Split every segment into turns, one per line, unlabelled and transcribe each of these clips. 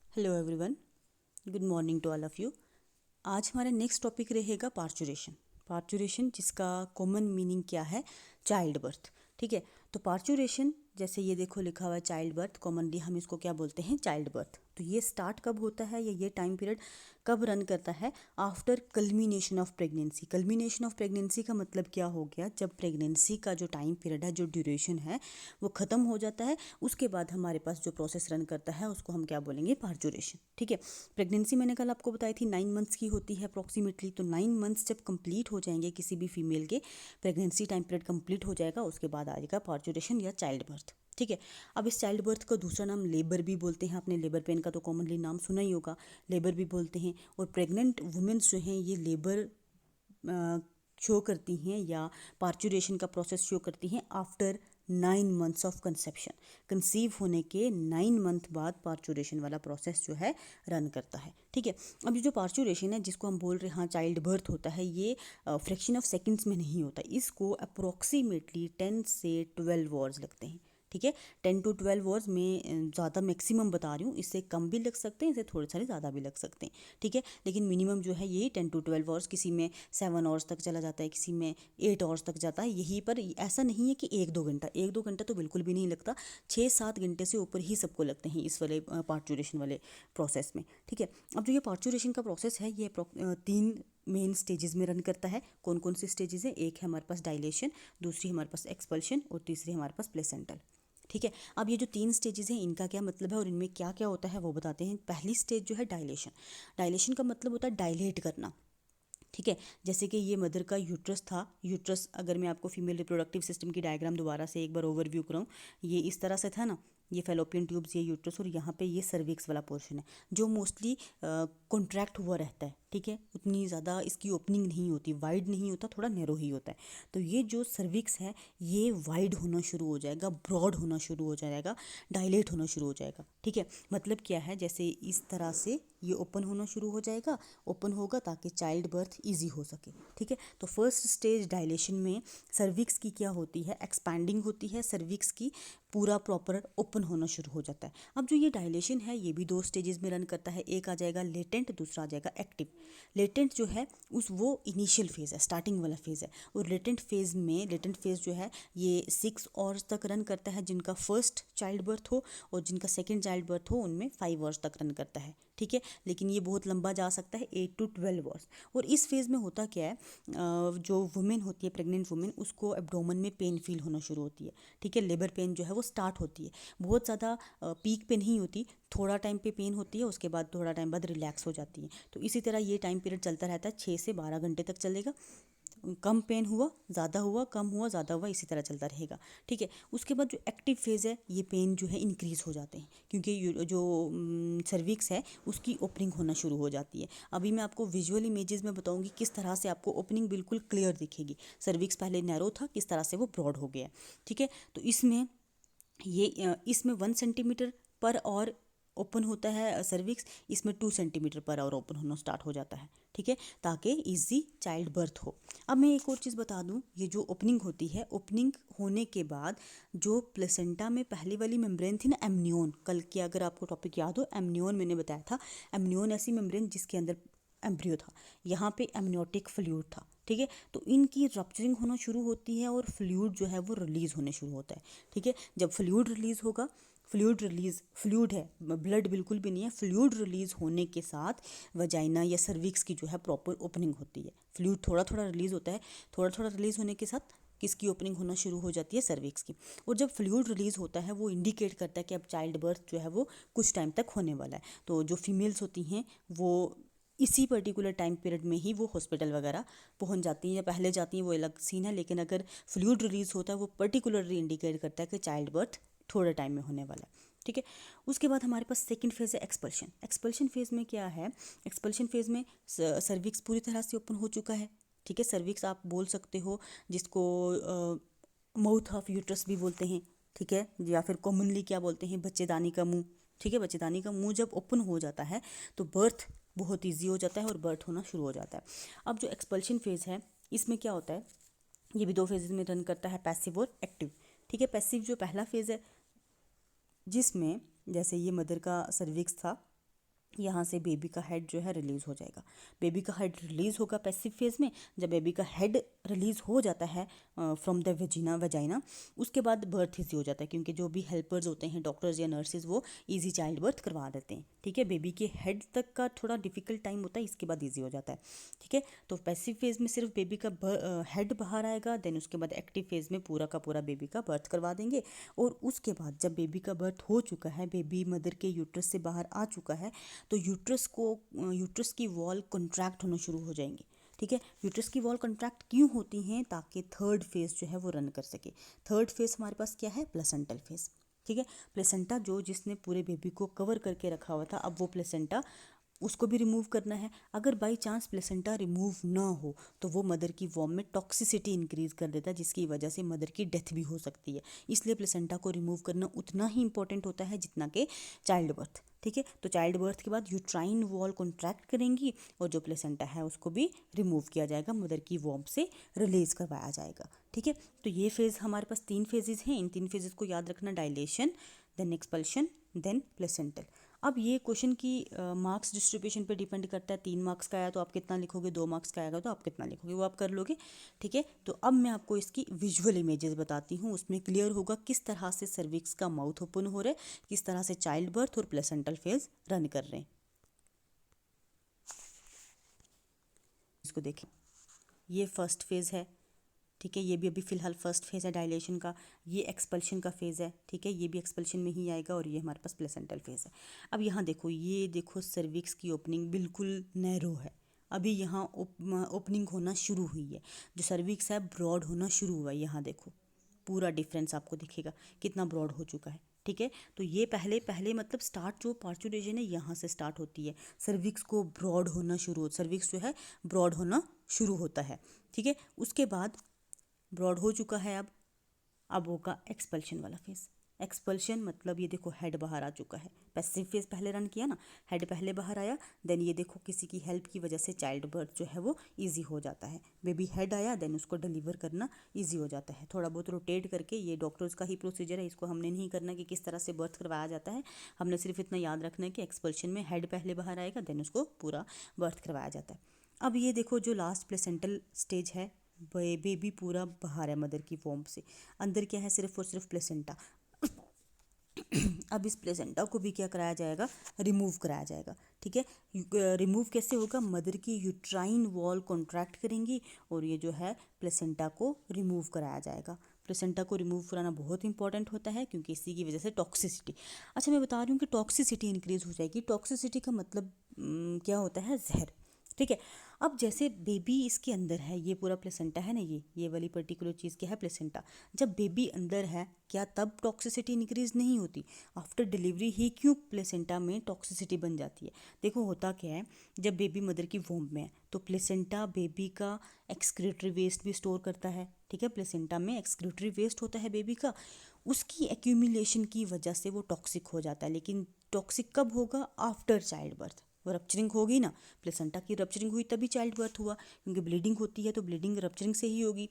Hello everyone, good morning to all of you. आज हमारा next topic रहेगा parturition. Parturition जिसका कॉमन मीनिंग क्या है, चाइल्ड बर्थ। ठीक है, तो पार्चुरेशन जैसे ये देखो लिखा हुआ है चाइल्ड बर्थ, कॉमनली हम इसको क्या बोलते हैं, चाइल्ड बर्थ। तो ये स्टार्ट कब होता है या ये टाइम पीरियड कब रन करता है, after culmination of pregnancy. Culmination of pregnancy का मतलब क्या हो गया, जब प्रेगनेंसी का जो टाइम पीरियड है, जो ड्यूरेशन है वो ख़त्म हो जाता है, उसके बाद हमारे पास जो प्रोसेस रन करता है उसको हम क्या बोलेंगे, पार्चुरेशन। ठीक है, प्रेगनेंसी मैंने कल आपको बताई थी 9 मंथ्स की होती है अप्रॉक्सीमेटली। तो 9 मंथ्स जब कंप्लीट हो जाएंगे किसी भी फीमेल के, प्रेगनेंसी टाइम पीरियड कंप्लीट हो जाएगा, उसके बाद आएगा पार्चुरेशन या चाइल्ड बर्थ। ठीक है, अब इस चाइल्ड बर्थ का दूसरा नाम लेबर भी बोलते हैं। आपने लेबर पेन का तो कॉमनली नाम सुना ही होगा, लेबर भी बोलते हैं। और प्रेग्नेंट वुमेन्स जो हैं ये लेबर शो करती हैं या पार्चुरेशन का प्रोसेस शो करती हैं after 9 months of conception. Conceive होने के 9 मंथ बाद पार्चुरेशन वाला प्रोसेस जो है रन करता है। ठीक है, अब ये जो पार्चुरेशन है जिसको हम बोल रहे हैं हाँ चाइल्ड बर्थ होता है, ये फ्रैक्शन ऑफ सेकंड्स में नहीं होता। इसको अप्रोक्सीमेटली 10 से 12 आवर्स लगते हैं। ठीक है, 10 to 12 आवर्स में ज़्यादा मैक्सिमम बता रही हूँ, इससे कम भी लग सकते हैं, इससे थोड़े सारे ज़्यादा भी लग सकते हैं। ठीक है, लेकिन मिनिमम जो है यही 10 to 12 आवर्स, किसी में 7 आवर्स तक चला जाता है, किसी में 8 आवर्स तक जाता है। यहीं पर ऐसा नहीं है कि 1-2 घंटा, 1-2 घंटा तो बिल्कुल भी नहीं लगता, 6-7 घंटे से ऊपर ही सबको लगते हैं इस वाले पार्चुरेशन वाले प्रोसेस में। ठीक है, अब जो ये पार्चुरेशन का प्रोसेस है ये 3 मेन स्टेजेस में रन करता है। कौन कौन से स्टेजेस हैं, एक है हमारे पास डायलेशन, दूसरी हमारे पास एक्सपल्शन और तीसरी हमारे पास प्लेसेंटल। ठीक है, अब ये जो 3 स्टेजेस हैं इनका क्या मतलब है और इनमें क्या क्या होता है वो बताते हैं। पहली स्टेज जो है डायलेशन। डायलेशन का मतलब होता है डायलेट करना। ठीक है, जैसे कि ये मदर का यूट्रस था। यूट्रस, अगर मैं आपको फीमेल रिप्रोडक्टिव सिस्टम की डायग्राम दोबारा से एक बार ओवरव्यू कराऊँ, ये इस तरह से था ना, ये फेलोपियन ट्यूब्स, ये यूट्रस, और यहाँ पे ये सर्विक्स वाला पोर्शन है जो मोस्टली कॉन्ट्रैक्ट हुआ रहता है। ठीक है, उतनी ज़्यादा इसकी ओपनिंग नहीं होती, वाइड नहीं होता, थोड़ा नैरो ही होता है। तो ये जो सर्विक्स है ये वाइड होना शुरू हो जाएगा, ब्रॉड होना शुरू हो जाएगा, डायलेट होना शुरू हो जाएगा। ठीक है, मतलब क्या है, जैसे इस तरह से ये ओपन होना शुरू हो जाएगा, ओपन होगा ताकि चाइल्ड बर्थ इजी हो सके। ठीक है, तो फर्स्ट स्टेज डायलेशन में सर्विक्स की क्या होती है, एक्सपैंडिंग होती है, सर्विक्स की पूरा प्रॉपर ओपन होना शुरू हो जाता है। अब जो ये डायलेशन है ये भी 2 स्टेजेस में रन करता है, एक आ जाएगा लेटेंट, दूसरा आ जाएगा एक्टिव। लेटेंट जो है उस वो इनिशियल फेज़ है, स्टार्टिंग वाला फेज़ है। और लेटेंट फेज़ में, लेटेंट फेज़ जो है ये 6 आवर्स तक रन करता है जिनका फर्स्ट चाइल्ड बर्थ हो, और जिनका सेकेंड चाइल्ड बर्थ हो उनमें 5 आवर्स तक रन करता है। ठीक है, लेकिन ये बहुत लंबा जा सकता है, 8 to 12 आवर्स। और इस फेज़ में होता क्या है, जो वुमेन होती है, प्रेग्नेंट वुमेन, उसको एब्डोमेन में पेन फील होना शुरू होती है। ठीक है, लेबर पेन जो है वो स्टार्ट होती है, बहुत ज़्यादा पीक पे नहीं होती, थोड़ा टाइम पे पेन होती है, उसके बाद थोड़ा टाइम बाद रिलैक्स हो जाती है। तो इसी तरह ये टाइम पीरियड चलता रहता है, 6 से 12 घंटे तक चलेगा। कम पेन हुआ, ज़्यादा हुआ, कम हुआ, ज़्यादा हुआ, इसी तरह चलता रहेगा। ठीक है, उसके बाद जो एक्टिव फेज़ है ये पेन जो है इंक्रीज़ हो जाते हैं, क्योंकि जो सर्विक्स है उसकी ओपनिंग होना शुरू हो जाती है। अभी मैं आपको विजुअल इमेजेस में बताऊंगी किस तरह से आपको ओपनिंग बिल्कुल क्लियर दिखेगी। सर्विक्स पहले नैरो था, किस तरह से वो ब्रॉड हो गया। ठीक है, तो इसमें 1 सेंटीमीटर पर और ओपन होता है सर्विक्स, इसमें 2 सेंटीमीटर पर और ओपन होना स्टार्ट हो जाता है। ठीक है, ताकि इजी चाइल्ड बर्थ हो। अब मैं एक और चीज़ बता दूं, ये जो ओपनिंग होती है, ओपनिंग होने के बाद जो प्लेसेंटा में पहली वाली मेम्ब्रेन थी ना, एमनियोन, कल की अगर आपको टॉपिक याद हो, एमनियोन मैंने बताया था। एमनियोन ऐसी मेम्ब्रेन जिसके अंदर एम्ब्रियो था, यहाँ पे एमनियोटिक फ्लूइड था। ठीक है, तो इनकी रप्चरिंग होना शुरू होती है और फ्लूइड जो है वो रिलीज़ होने शुरू होता है। ठीक है, जब फ्लूइड रिलीज़ होगा, फ्लूइड है, ब्लड बिल्कुल भी नहीं है, फ्लूइड रिलीज़ होने के साथ वजाइना या सर्विक्स की जो है प्रॉपर ओपनिंग होती है। फ्लूइड थोड़ा थोड़ा रिलीज़ होता है, थोड़ा थोड़ा रिलीज़ होने के साथ किसकी ओपनिंग होना शुरू हो जाती है, सर्विक्स की। और जब फ्लूइड रिलीज़ होता है वो इंडिकेट करता है कि अब चाइल्ड बर्थ जो है वो कुछ टाइम तक होने वाला है। तो जो फीमेल्स होती हैं वो इसी पर्टिकुलर टाइम पीरियड में ही वो हॉस्पिटल वगैरह पहुंच जाती हैं या पहले जाती हैं, वो अलग सीन है। लेकिन अगर फ्लूइड रिलीज़ होता है वो पर्टिकुलरली इंडिकेट करता है कि चाइल्ड बर्थ थोड़े टाइम में होने वाला है। ठीक है, उसके बाद हमारे पास सेकंड फेज़ है एक्सपल्शन। एक्सपल्शन फेज़ में क्या है, एक्सपल्शन फेज़ में सर्विक्स पूरी तरह से ओपन हो चुका है। ठीक है, सर्विक्स आप बोल सकते हो जिसको माउथ ऑफ यूट्रस भी बोलते हैं। ठीक है, या फिर कॉमनली क्या बोलते हैं, बच्चेदानी का मुंह। ठीक है, बच्चेदानी का मुंह जब ओपन हो जाता है तो बर्थ बहुत ईजी हो जाता है और बर्थ होना शुरू हो जाता है। अब जो एक्सपल्शन फेज़ है इसमें क्या होता है, ये भी 2 फेजेस में रन करता है, पैसिव और एक्टिव। ठीक है, पैसिव जो पहला फेज़ है जिसमें जैसे ये मदर का सर्विक्स था, यहाँ से बेबी का हेड जो है रिलीज़ हो जाएगा। बेबी का हेड रिलीज़ होगा पैसिव फेज़ में। जब बेबी का हेड रिलीज़ हो जाता है फ्रॉम द वजाइना, उसके बाद बर्थ ईजी हो जाता है, क्योंकि जो भी हेल्पर्स होते हैं, डॉक्टर्स या नर्सेज, वो ईजी चाइल्ड बर्थ करवा देते हैं। ठीक है, बेबी के हेड तक का थोड़ा डिफिकल्ट टाइम होता है, इसके बाद ईजी हो जाता है। ठीक है, तो पैसिव फेज़ में सिर्फ बेबी का हेड बाहर आएगा, देन उसके बाद एक्टिव फेज़ में पूरा का पूरा बेबी का बर्थ करवा देंगे। और उसके बाद जब बेबी का बर्थ हो चुका है, बेबी मदर के यूट्रस से बाहर आ चुका है, तो यूट्रस की वॉल कॉन्ट्रैक्ट होना शुरू हो जाएंगे। ठीक है, यूट्रस की वॉल कॉन्ट्रैक्ट क्यों होती हैं? ताकि थर्ड फेज़ जो है वो रन कर सके। थर्ड फेज़ हमारे पास क्या है? Placental phase. ठीक है, प्लेसेंटा जिसने पूरे बेबी को कवर करके रखा हुआ था, अब वो प्लेसेंटा उसको भी रिमूव करना है। अगर बाई चांस प्लेसेंटा रिमूव ना हो तो वो मदर की वॉम में टॉक्सिसिटी इंक्रीज कर देता है, जिसकी वजह से मदर की डेथ भी हो सकती है। इसलिए प्लेसेंटा को रिमूव करना उतना ही इंपॉर्टेंट होता है जितना कि चाइल्ड बर्थ। ठीक है, तो चाइल्ड बर्थ के बाद यूट्राइन वॉल कॉन्ट्रैक्ट करेंगी और जो प्लेसेंटा है उसको भी रिमूव किया जाएगा, मदर की वॉम से रिलीज करवाया जाएगा। ठीक है, तो ये फेज़ हमारे पास 3 फेजेस हैं। इन 3 फेजेस को याद रखना, dilation, then expulsion, then placental. अब ये क्वेश्चन की मार्क्स डिस्ट्रीब्यूशन पे डिपेंड करता है। 3 मार्क्स का आया तो आप कितना लिखोगे, 2 मार्क्स का आएगा तो आप कितना लिखोगे, वो आप कर लोगे। ठीक है, तो अब मैं आपको इसकी विजुअल इमेजेस बताती हूँ, उसमें क्लियर होगा किस तरह से सर्विक्स का माउथ ओपन हो रहा है, किस तरह से चाइल्ड बर्थ और प्लेसेंटल फेज रन कर रहे हैं। इसको देखें, ये फर्स्ट फेज़ है। ठीक है, ये भी अभी फ़िलहाल फर्स्ट फेज़ है डायलेशन का। ये एक्सपल्शन का फेज़ है। ठीक है, ये भी एक्सपल्शन में ही आएगा और ये हमारे पास प्लेसेंटल फेज़ है। अब यहाँ देखो, ये देखो सर्विक्स की ओपनिंग बिल्कुल नैरो है। अभी यहाँ ओपनिंग होना शुरू हुई है। जो सर्विक्स है ब्रॉड होना शुरू हुआ है। यहाँ देखो पूरा डिफरेंस आपको दिखेगा कितना ब्रॉड हो चुका है। ठीक है, तो ये पहले पहले मतलब स्टार्ट जो पार्चुरेशन है यहाँ से स्टार्ट होती है। सर्विक्स को ब्रॉड होना शुरू सर्विक्स जो है ब्रॉड होना शुरू होता है। ठीक है, उसके बाद ब्रॉड हो चुका है। अब होगा एक्सपल्शन वाला फेज। एक्सपल्शन मतलब ये देखो हेड बाहर आ चुका है। पैसिव फेज पहले रन किया ना, हेड पहले बाहर आया, देन ये देखो किसी की हेल्प की वजह से चाइल्ड बर्थ जो है वो इजी हो जाता है। बेबी हेड आया, देन उसको डिलीवर करना इजी हो जाता है। थोड़ा बहुत रोटेट करके, ये डॉक्टर्स का ही प्रोसीजर है, इसको हमने नहीं करना कि किस तरह से बर्थ करवाया जाता है। हमने सिर्फ इतना याद रखना है कि एक्सपल्शन में हेड पहले बाहर आएगा, देन उसको पूरा बर्थ करवाया जाता है। अब ये देखो जो लास्ट प्लेसेंटल स्टेज है, बेबी पूरा बाहर है मदर की वॉम्ब से। अंदर क्या है? सिर्फ और सिर्फ प्लेसेंटा। अब इस प्लेसेंटा को भी क्या कराया जाएगा? रिमूव कराया जाएगा। ठीक है, रिमूव कैसे होगा? मदर की यूट्राइन वॉल कॉन्ट्रैक्ट करेंगी और ये जो है प्लेसेंटा को रिमूव कराया जाएगा। प्लेसेंटा को रिमूव कराना बहुत इंपॉर्टेंट होता है, क्योंकि इसी की वजह से टॉक्सिसिटी। अच्छा, मैं बता रही हूँ कि टॉक्सिसिटी इंक्रीज हो जाएगी। टॉक्सिसिटी का मतलब क्या होता है? जहर। ठीक है, अब जैसे बेबी इसके अंदर है, ये पूरा प्लेसेंटा है ना, ये वाली पर्टिकुलर चीज़ क्या है? प्लेसेंटा। जब बेबी अंदर है, क्या तब टॉक्सिसिटी इंक्रीज नहीं होती? आफ्टर डिलीवरी ही क्यों प्लेसेंटा में टॉक्सिसिटी बन जाती है? देखो होता क्या है, जब बेबी मदर की वोम्ब में है तो प्लेसेंटा बेबी का एक्सक्रीटरी वेस्ट भी स्टोर करता है। ठीक है, प्लेसेंटा में एक्सक्रीटरी वेस्ट होता है बेबी का, उसकी एक्यूमुलेशन की वजह से वो टॉक्सिक हो जाता है। लेकिन टॉक्सिक कब होगा? After child birth. वो रप्चरिंग होगी ना, प्लेसेंटा की रप्चरिंग हुई तभी चाइल्ड बर्थ हुआ, क्योंकि ब्लीडिंग होती है तो ब्लीडिंग रप्चरिंग से ही होगी।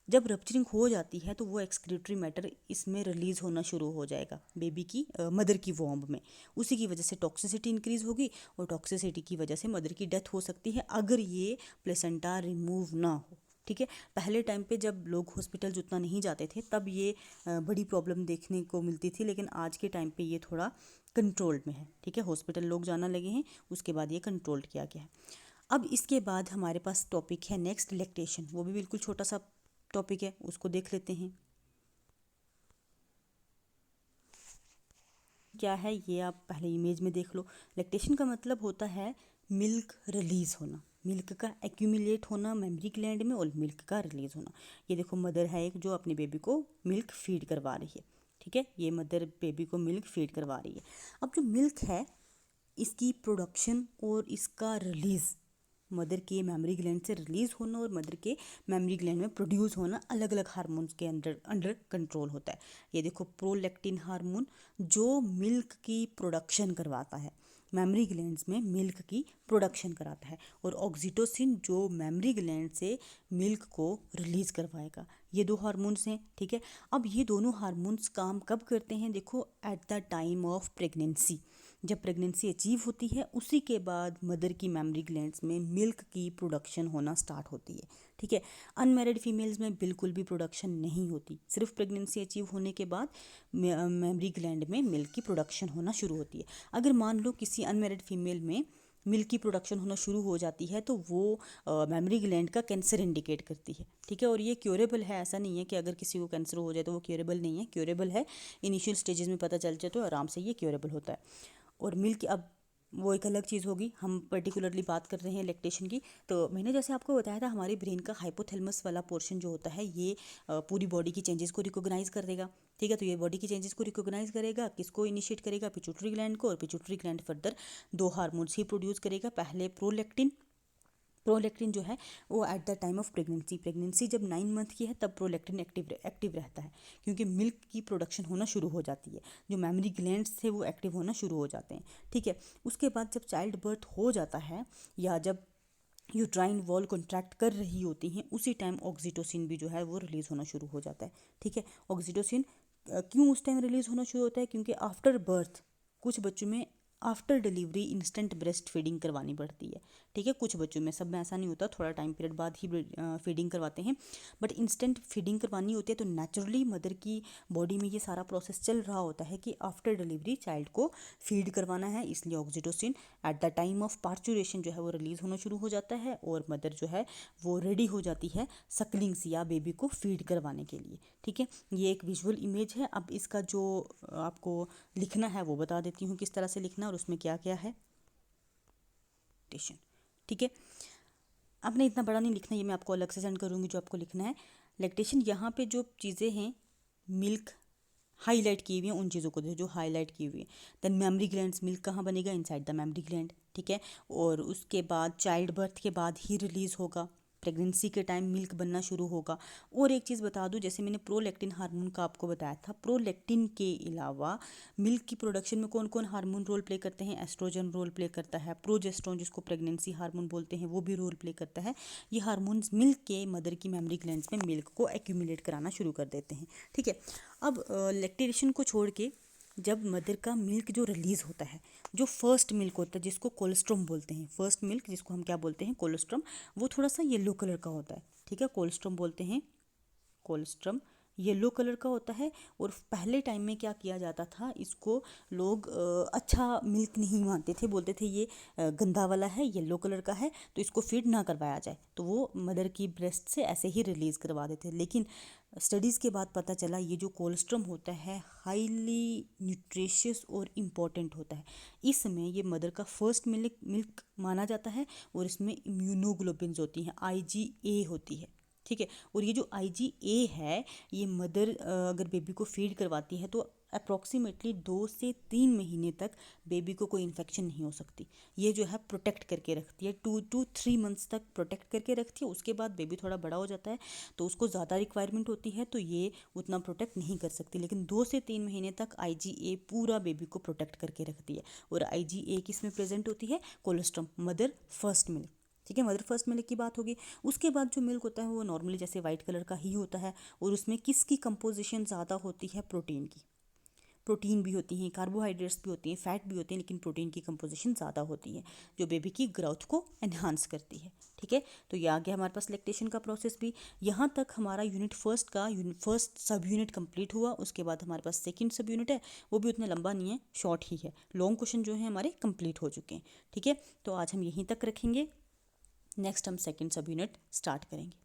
जब रप्चरिंग हो जाती है तो वो एक्सक्रीटरी मैटर इसमें रिलीज होना शुरू हो जाएगा बेबी की मदर की वॉम्ब में। उसी की वजह से टॉक्सिसिटी इंक्रीज होगी और टॉक्सिसिटी की वजह से मदर की डेथ हो सकती है अगर ये प्लेसेंटा रिमूव ना हो। ठीक है, पहले टाइम पे जब लोग हॉस्पिटल उतना नहीं जाते थे तब ये बड़ी प्रॉब्लम देखने को मिलती थी, लेकिन आज के टाइम पे ये थोड़ा कंट्रोल्ड में है। ठीक है, हॉस्पिटल लोग जाना लगे हैं, उसके बाद ये कंट्रोल्ड किया गया है। अब इसके बाद हमारे पास टॉपिक है नेक्स्ट, लैक्टेशन। वो भी बिल्कुल छोटा सा टॉपिक है, उसको देख लेते हैं। क्या है ये आप पहले इमेज में देख लो। लैक्टेशन का मतलब होता है मिल्क रिलीज होना, मिल्क का एक्यूमुलेट होना मेमरी ग्लैंड में और मिल्क का रिलीज होना। ये देखो मदर है एक जो अपने बेबी को मिल्क फीड करवा रही है। ठीक है, ये मदर बेबी को मिल्क फीड करवा रही है। अब जो मिल्क है इसकी प्रोडक्शन और इसका रिलीज़, मदर के मेमरी ग्लैंड से रिलीज़ होना और मदर के मेमरी ग्लैंड में प्रोड्यूस होना अलग अलग हार्मोन्स के अंडर अंडर कंट्रोल होता है। ये देखो प्रोलैक्टिन हार्मोन जो मिल्क की प्रोडक्शन करवाता है, मेमरी ग्लैंड्स में मिल्क की प्रोडक्शन कराता है, और ऑक्सीटोसिन जो मेमरी ग्लैंड से मिल्क को रिलीज़ करवाएगा। ये 2 हार्मोन्स हैं। ठीक है, अब ये दोनों हार्मोन्स काम कब करते हैं? देखो at the time of pregnancy, जब प्रेगनेंसी अचीव होती है उसी के बाद मदर की मेमरी ग्लैंड्स में मिल्क की प्रोडक्शन होना स्टार्ट होती है। ठीक है, अनमैरिड फीमेल्स में बिल्कुल भी प्रोडक्शन नहीं होती, सिर्फ प्रेगनेंसी अचीव होने के बाद मेमरी ग्लैंड में मिल्क की प्रोडक्शन होना शुरू होती है। अगर मान लो किसी अनमैरिड फीमेल में मिल्क की प्रोडक्शन होना शुरू हो जाती है तो वो मेमरी ग्लैंड का कैंसर इंडिकेट करती है। ठीक है, और ये क्योरेबल है, ऐसा नहीं है कि अगर किसी को कैंसर हो जाए तो वो क्योरेबल नहीं है, क्योरेबल है। इनिशियल स्टेजेस में पता चल जाए तो आराम से ये क्योरेबल होता है। और मिल्क अब वो एक अलग चीज़ होगी, हम पर्टिकुलरली बात कर रहे हैं लैक्टेशन की। तो मैंने जैसे आपको बताया था हमारे ब्रेन का हाइपोथैलेमस वाला पोर्शन जो होता है ये पूरी बॉडी की चेंजेस को रिकॉग्नाइज कर देगा। ठीक है, तो ये बॉडी की चेंजेस को रिकॉग्नाइज करेगा, किसको इनिशिएट करेगा, पिट्यूटरी ग्लैंड को, और पिट्यूटरी ग्लैंड फर्दर दो हार्मोन्स ही प्रोड्यूस करेगा। पहले प्रोलैक्टिन जो है वो at the time of pregnancy जब 9 मंथ की है तब प्रोलैक्टिन एक्टिव रहता है, क्योंकि मिल्क की प्रोडक्शन होना शुरू हो जाती है, जो मेमरी ग्लैंड्स थे वो एक्टिव होना शुरू हो जाते हैं। ठीक है, उसके बाद जब चाइल्ड बर्थ हो जाता है या जब यूट्राइन वॉल कॉन्ट्रैक्ट कर रही होती हैं उसी टाइम ऑक्सीटोसिन भी जो है वो रिलीज़ होना शुरू हो जाता है। ठीक है, ऑक्सीटोसिन क्यों उस टाइम रिलीज़ होना शुरू होता है, क्योंकि आफ्टर बर्थ कुछ बच्चों में after delivery instant breast feeding करवानी पड़ती है। ठीक है, कुछ बच्चों में, सब में ऐसा नहीं होता, थोड़ा टाइम पीरियड बाद ही फीडिंग करवाते हैं, बट इंस्टेंट फीडिंग करवानी होती है। तो नेचुरली मदर की बॉडी में ये सारा प्रोसेस चल रहा होता है कि आफ्टर डिलीवरी चाइल्ड को फीड करवाना है, इसलिए oxytocin at the time of parturition जो है वो रिलीज़ होना शुरू हो जाता है और मदर जो है वो रेडी हो जाती है सक्लिंग्स या बेबी को फीड करवाने के लिए। ठीक है, ये एक विजुअल इमेज है। अब इसका जो आपको लिखना है वो बता देती हूँ किस तरह से लिखना है और उसमें क्या क्या है। ठीक है, आपने इतना बड़ा नहीं लिखना, ये मैं आपको अलग से सेंड करूँगी जो आपको लिखना है। लैक्टेशन, यहाँ पे जो चीज़ें हैं मिल्क हाईलाइट की हुई हैं, उन चीज़ों को देखो जो हाईलाइट की हुई है। देन मेमरी ग्लैंड्स, मिल्क कहाँ बनेगा, इनसाइड द मेमरी ग्लैंड। ठीक है, और उसके बाद चाइल्ड बर्थ के बाद ही रिलीज़ होगा, प्रेगनेंसी के टाइम मिल्क बनना शुरू होगा। और एक चीज़ बता दूं, जैसे मैंने प्रोलैक्टिन हार्मोन का आपको बताया था, प्रोलैक्टिन के अलावा मिल्क की प्रोडक्शन में कौन कौन हार्मोन रोल प्ले करते हैं, एस्ट्रोजन रोल प्ले करता है, प्रोजेस्टेरोन जिसको प्रेगनेंसी हार्मोन बोलते हैं वो भी रोल प्ले करता है। ये हार्मोन्स मिल्क के मदर की मेमरी ग्लैंड्स में मिल्क को एक्यूमुलेट कराना शुरू कर देते हैं। ठीक है, अब लैक्टेशन को छोड़ के जब मदर का मिल्क जो रिलीज़ होता है, जो फर्स्ट मिल्क होता है जिसको कोलेस्ट्रम बोलते हैं, फर्स्ट मिल्क जिसको हम क्या बोलते हैं, कोलेस्ट्रम, वो थोड़ा सा येलो कलर का होता है। ठीक है, कोलेस्ट्रम बोलते हैं, कोलेस्ट्रम येलो कलर का होता है। और पहले टाइम में क्या किया जाता था, इसको लोग अच्छा मिल्क नहीं मानते थे, बोलते थे ये गंदा वाला है, येलो कलर का है, तो इसको फीड ना करवाया जाए, तो वो मदर की ब्रेस्ट से ऐसे ही रिलीज़ करवा देते। लेकिन स्टडीज़ के बाद पता चला ये जो कोलेस्ट्रम होता है हाईली न्यूट्रिशियस और इम्पॉर्टेंट होता है। इसमें ये मदर का फर्स्ट मिल्क माना जाता है और इसमें इम्यूनोग्लोबिन्स होती हैं, IgA होती है। ठीक है, और ये जो IgA है ये मदर अगर बेबी को फीड करवाती है तो अप्रॉक्सीमेटली 2 से 3 महीने तक बेबी को कोई इन्फेक्शन नहीं हो सकती। ये जो है प्रोटेक्ट करके रखती है, 2 to 3 मंथ्स तक प्रोटेक्ट करके रखती है। उसके बाद बेबी थोड़ा बड़ा हो जाता है तो उसको ज़्यादा रिक्वायरमेंट होती है तो ये उतना प्रोटेक्ट नहीं कर सकती, लेकिन 2 से 3 महीने तक IgA पूरा बेबी को प्रोटेक्ट करके रखती है। और IgA किस में प्रेजेंट होती है, कोलेस्ट्रम, मदर फर्स्ट मिल्क। ठीक है, मदर फर्स्ट मिल्क की बात होगी। उसके बाद जो मिल्क होता है वो नॉर्मली जैसे वाइट कलर का ही होता है और उसमें किसकी कंपोजिशन ज़्यादा होती है, प्रोटीन की। प्रोटीन भी होती हैं, कार्बोहाइड्रेट्स भी होती हैं, फैट भी होती हैं, लेकिन प्रोटीन की कंपोजिशन ज़्यादा होती है जो बेबी की ग्रोथ को एनहांस करती है। ठीक है, तो ये आ गया हमारे पास लैक्टेशन का प्रोसेस भी। यहाँ तक हमारा यूनिट फर्स्ट का फर्स्ट सब यूनिट कंप्लीट हुआ। उसके बाद हमारे पास सेकंड सब यूनिट है, वो भी उतना लंबा नहीं है, शॉर्ट ही है। लॉन्ग क्वेश्चन जो है हमारे कंप्लीट हो चुके हैं। ठीक है, तो आज हम यहीं तक रखेंगे, नेक्स्ट हम सेकंड सब यूनिट स्टार्ट करेंगे।